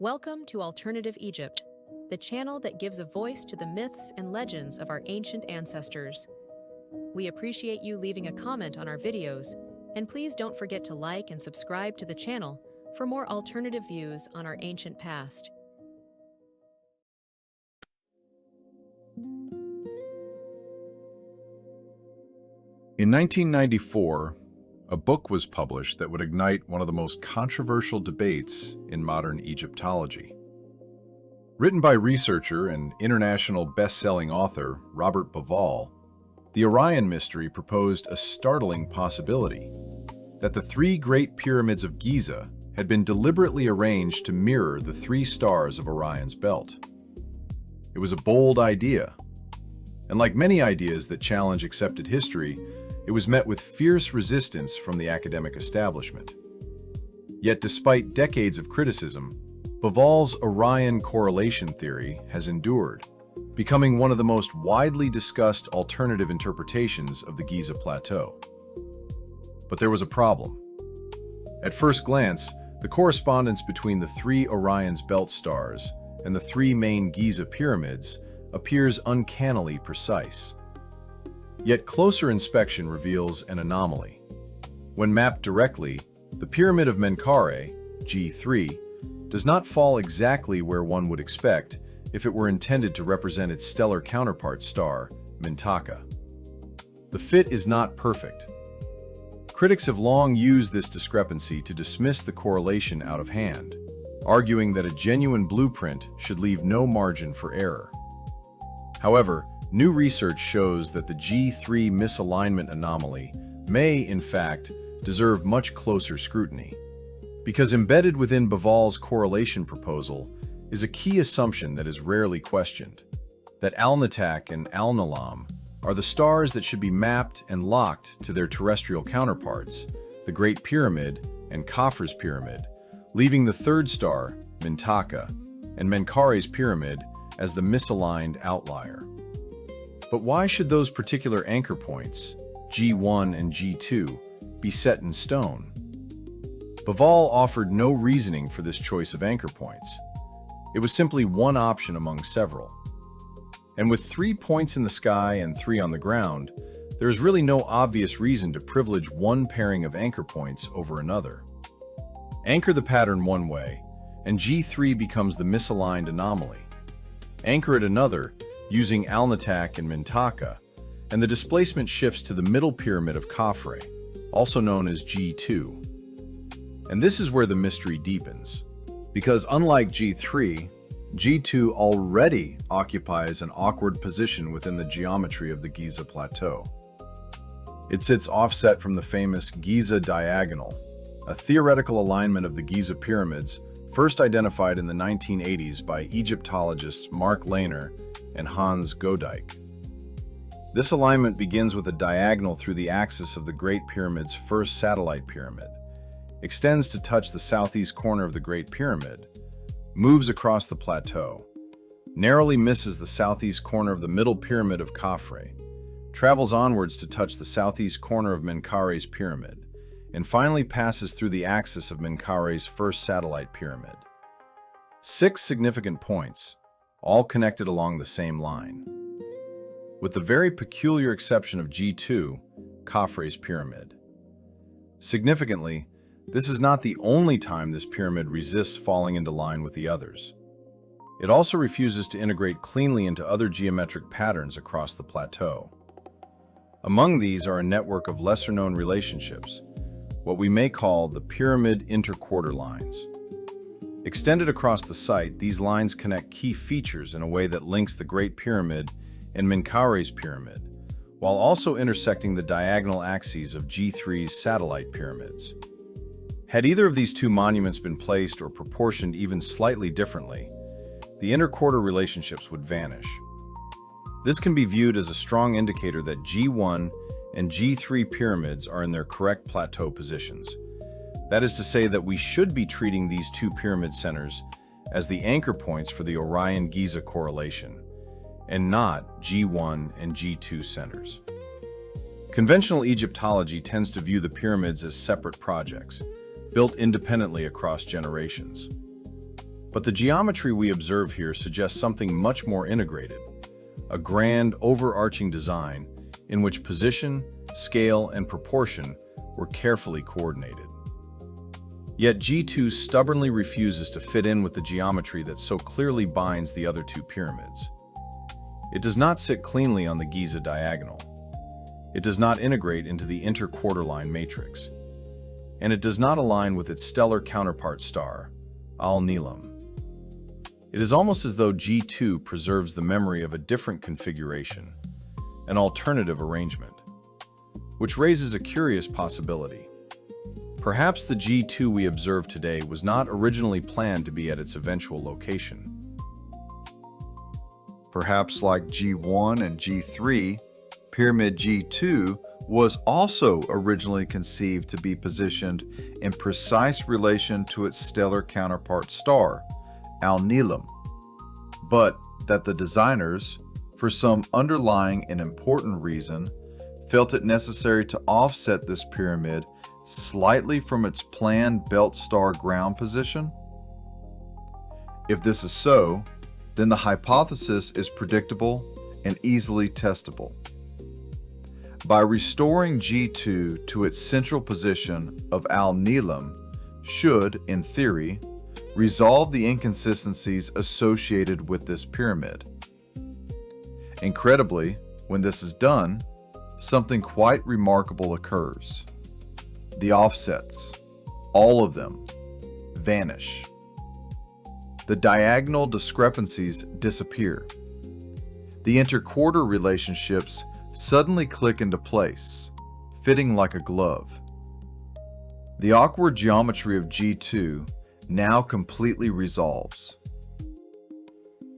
Welcome to Alternative Egypt, the channel that gives a voice to the myths and legends of our ancient ancestors. We appreciate you leaving a comment on our videos, and please don't forget to like and subscribe to the channel for more alternative views on our ancient past. In 1994, a book was published that would ignite one of the most controversial debates in modern Egyptology. Written by researcher and international best-selling author Robert Bauval, the Orion mystery proposed a startling possibility: that the three Great Pyramids of Giza had been deliberately arranged to mirror the three stars of Orion's belt. It was a bold idea, and like many ideas that challenge accepted history, it was met with fierce resistance from the academic establishment. Yet despite decades of criticism, Bauval's Orion Correlation Theory has endured, becoming one of the most widely discussed alternative interpretations of the Giza Plateau. But there was a problem. At first glance, the correspondence between the three Orion's belt stars and the three main Giza pyramids appears uncannily precise. Yet closer inspection reveals an anomaly. When mapped directly, the Pyramid of Menkaure, G3, does not fall exactly where one would expect if it were intended to represent its stellar counterpart star, Mintaka. The fit is not perfect. Critics have long used this discrepancy to dismiss the correlation out of hand, arguing that a genuine blueprint should leave no margin for error. However, new research shows that the G3 misalignment anomaly may, in fact, deserve much closer scrutiny. Because embedded within Bauval's correlation proposal is a key assumption that is rarely questioned: that Alnitak and Alnilam are the stars that should be mapped and locked to their terrestrial counterparts, the Great Pyramid and Khafre's Pyramid, leaving the third star, Mintaka, and Menkaure's Pyramid as the misaligned outlier. But why should those particular anchor points, G1 and G2, be set in stone? Bauval offered no reasoning for this choice of anchor points. It was simply one option among several. And with 3 points in the sky and 3 on the ground, there is really no obvious reason to privilege one pairing of anchor points over another. Anchor the pattern one way, and G3 becomes the misaligned anomaly. Anchor it another, using Alnitak and Mintaka, and the displacement shifts to the middle pyramid of Khafre, also known as G2. And this is where the mystery deepens, because unlike G3, G2 already occupies an awkward position within the geometry of the Giza Plateau. It sits offset from the famous Giza diagonal, a theoretical alignment of the Giza pyramids first identified in the 1980s by Egyptologists Mark Lehner and Hans Godijk. This alignment begins with a diagonal through the axis of the Great Pyramid's first satellite pyramid, extends to touch the southeast corner of the Great Pyramid, moves across the plateau, narrowly misses the southeast corner of the middle pyramid of Khafre, travels onwards to touch the southeast corner of Menkaure's pyramid, and finally passes through the axis of Menkaure's first satellite pyramid. 6 significant points, all connected along the same line. With the very peculiar exception of G2, Khafre's pyramid. Significantly, this is not the only time this pyramid resists falling into line with the others. It also refuses to integrate cleanly into other geometric patterns across the plateau. Among these are a network of lesser-known relationships, what we may call the pyramid interquarter lines. Extended across the site, these lines connect key features in a way that links the Great Pyramid and Menkaure's pyramid, while also intersecting the diagonal axes of G3's satellite pyramids. Had either of these two monuments been placed or proportioned even slightly differently, the interquarter relationships would vanish. This can be viewed as a strong indicator that G1 and G3 pyramids are in their correct plateau positions. That is to say that we should be treating these two pyramid centers as the anchor points for the Orion-Giza correlation, and not G1 and G2 centers. Conventional Egyptology tends to view the pyramids as separate projects, built independently across generations. But the geometry we observe here suggests something much more integrated, a grand, overarching design in which position, scale, and proportion were carefully coordinated. Yet G2 stubbornly refuses to fit in with the geometry that so clearly binds the other two pyramids. It does not sit cleanly on the Giza diagonal. It does not integrate into the interquarterline matrix. And it does not align with its stellar counterpart star, Al-Nilam. It is almost as though G2 preserves the memory of a different configuration, an alternative arrangement, which raises a curious possibility. Perhaps the G2 we observe today was not originally planned to be at its eventual location. Perhaps like G1 and G3, Pyramid G2 was also originally conceived to be positioned in precise relation to its stellar counterpart star, Al-Nilam, but that the designers, for some underlying and important reason, felt it necessary to offset this pyramid slightly from its planned belt star ground position? If this is so, then the hypothesis is predictable and easily testable. By restoring G2 to its central position of Al-Nilam should, in theory, resolve the inconsistencies associated with this pyramid. Incredibly, when this is done, something quite remarkable occurs. The offsets, all of them, vanish. The diagonal discrepancies disappear. The interquarter relationships suddenly click into place, fitting like a glove. The awkward geometry of G2 now completely resolves.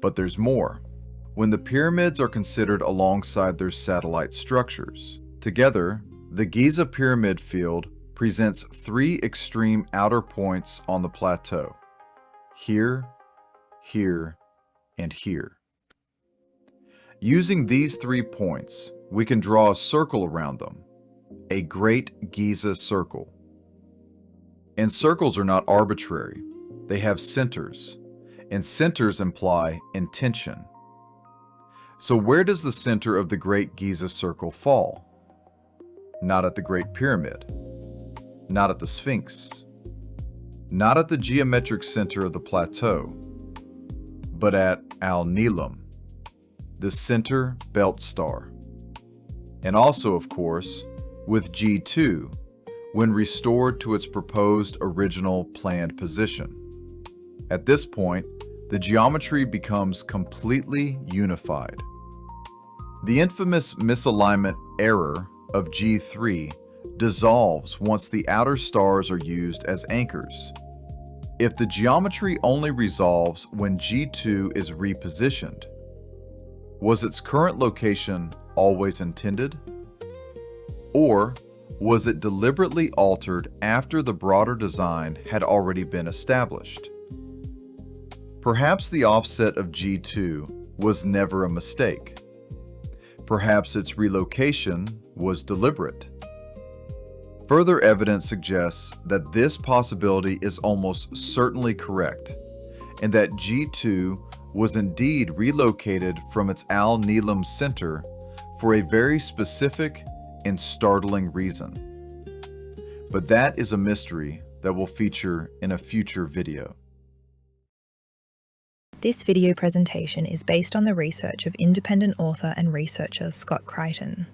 But there's more. When the pyramids are considered alongside their satellite structures, together, the Giza pyramid field presents three extreme outer points on the plateau: here, here, and here. Using these 3 points, we can draw a circle around them, a great Giza circle. And circles are not arbitrary. They have centers, and centers imply intention. So where does the center of the Great Giza Circle fall? Not at the Great Pyramid, not at the Sphinx, not at the geometric center of the plateau, but at Al-Nilam, the center belt star. And also, of course, with G2, when restored to its proposed original planned position. At this point, the geometry becomes completely unified. The infamous misalignment error of G3 dissolves once the outer stars are used as anchors. If the geometry only resolves when G2 is repositioned, was its current location always intended? Or was it deliberately altered after the broader design had already been established? Perhaps the offset of G2 was never a mistake. Perhaps its relocation was deliberate. Further evidence suggests that this possibility is almost certainly correct, and that G2 was indeed relocated from its Al-Nilam center for a very specific and startling reason. But that is a mystery that will feature in a future video. This video presentation is based on the research of independent author and researcher Scott Crichton.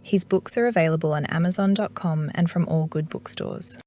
His books are available on Amazon.com and from all good bookstores.